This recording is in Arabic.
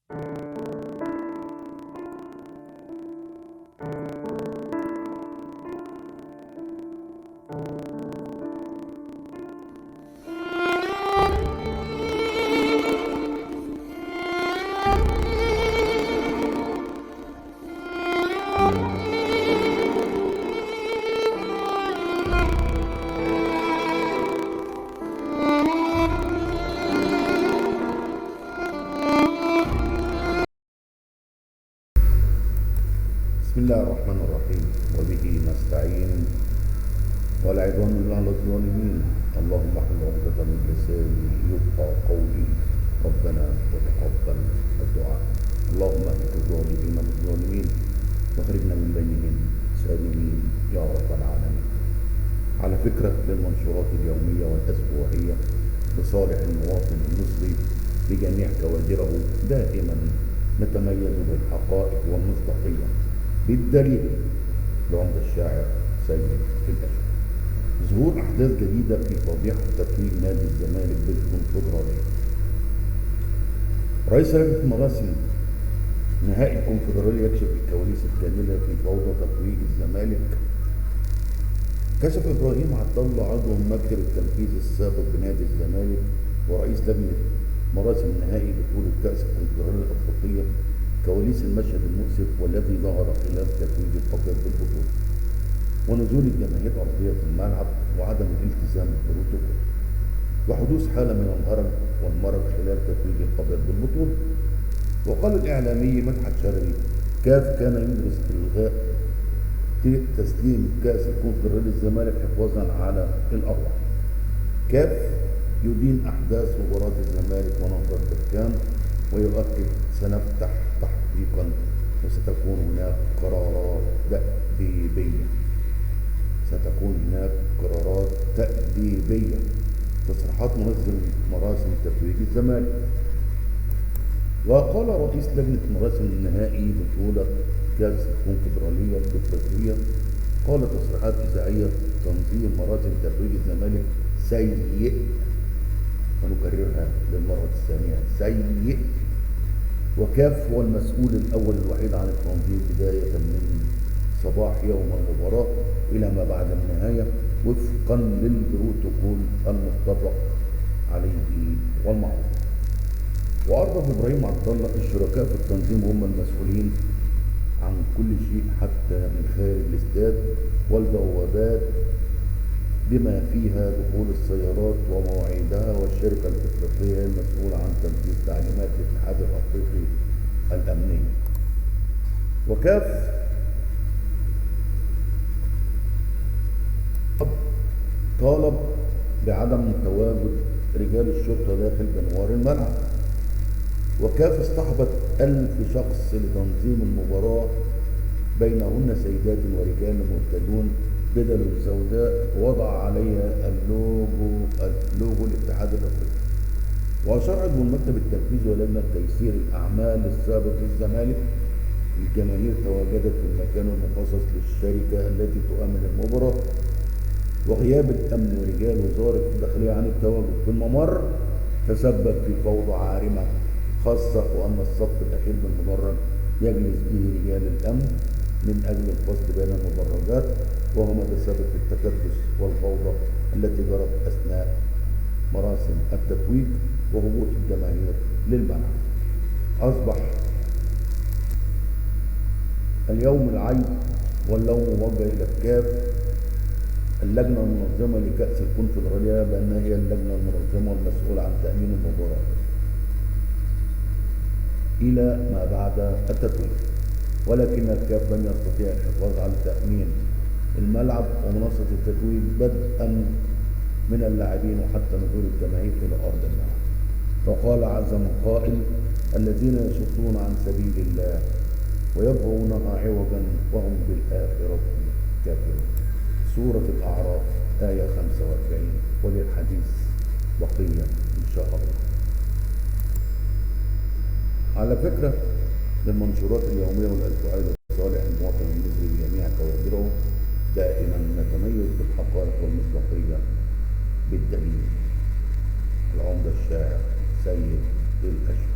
بسم الله الرحمن الرحيم وبه نستعين ولا عدوان إلا على الظالمين. اللهم احلل عقدة من لساني يفقهوا قولي. ربنا وتقبل الدعاء. اللهم اهد الظالمين بالظالمين واخرجنا من بينهم سالمين يا رب العالمين. على فكرة للمنشورات اليومية والأسبوعية لصالح المواطن المصري بجميع كوادره دائما نتميز بالحقائق والمصداقية بالدليل لعمدة الشاعر سيد الأشقر. ظهور أحداث جديدة في فضيحة تتويج نادي الزمالك بالكونفدرالية. رئيس لجنة مراسم نهائي الكونفدرالية يكشف الكواليس الكاملة في فوضى تتويج الزمالك. كشف إبراهيم عبد الله عضو المكتب التنفيذي السابق بنادي الزمالك ورئيس لجنة مراسم نهائي بطولة كأس الكونفدرالية الأفريقية كواليس المشهد المؤسف والذي ظهر خلال تتويج الأبيض بالبطولة ونزول الجماهير أرضية الملعب وعدم الالتزام بالبروتوكول وحدوث حالة من الهرج والمرض خلال تتويج الأبيض بالبطولة. وقال الإعلامي مدحت شلبي كاف كان يدرس إلغاء تسليم كأس الكونفدرالية للزمالك حفاظا على الأرواح. كاف يدين أحداث مباراة الزمالك ونهضة بركان ويؤكد سنفتح تحقيقا وستكون هناك قرارات تأديبية. تصريحات منظم مراسم تتويج الزمالك. وقال رئيس لجنة مراسم النهائي بطولة كأس الكونفدرالية الأفريقية قال تصريحات إذاعية تنظيم مراسم تتويج الزمالك سيء، ونكررها للمرة الثانية سيء، وكاف هو المسؤول الأول الوحيد عن التنظيم بداية من صباح يوم المباراة إلى ما بعد النهاية وفقا للبروتوكول المتفق عليه والمعروف. وأضاف إبراهيم عبد الله الشركاء في التنظيم هم المسؤولين عن كل شيء حتى من خارج الاستاد والبوابات بما فيها دخول السيارات ومواعيدها، والشركة الإفريقية هي المسؤولة عن تنفيذ تعليمات الاتحاد الأفريقي الأمنية. وكاف طالب بعدم تواجد رجال الشرطة داخل بنوار الملعب. وكاف اصطحبت 1000 شخص لتنظيم المباراة بينهن سيدات ورجال مرتدون بدل سوداء وضع عليها اللوجو الاتحاد الافريقي. واشار عضو المكتب التنفيذي ولجنه تيسير الاعمال السابق للزمالك الجماهير تواجدت في المكان المخصص للشركه التي تؤمن المباراه، وغياب الامن ورجال وزاره الداخليه عن التواجد في الممر تسبب في فوضى عارمه، خاصه وان الصف الاخير بالمدرج يجلس به رجال الامن من أجل الفصل بين المدرجات، وهو ما تسبب في التكدس والفوضى التي جرت أثناء مراسم التتويج وهبوط الجماهير للملعب. أصبح اليوم العيب واللوم موجه إلى الكاف اللجنة المنظمة لكأس الكونفدرالية بأنها هي اللجنة المنظمة المسؤولة عن تأمين المباراة إلى ما بعد التتويج، ولكن الكاف لم يستطيع الحفاظ على تأمين الملعب ومنصة التتويج بدءا من اللاعبين وحتى نزول الجماهير إلى أرض الملعب. وقال عز من قائل الذين يصدون عن سبيل الله ويبغونها عوجا وهم بالآخرة كافرون. سورة الأعراف آية 45. وللحديث بقية إن شاء الله. على فكرة للمنشورات اليومية والأسبوعية لصالح المواطن المصري بجميع كوادره دائما نتميز بالحقائق والمصداقية بالدليل. العمدة الشاعر سيد الأشقر.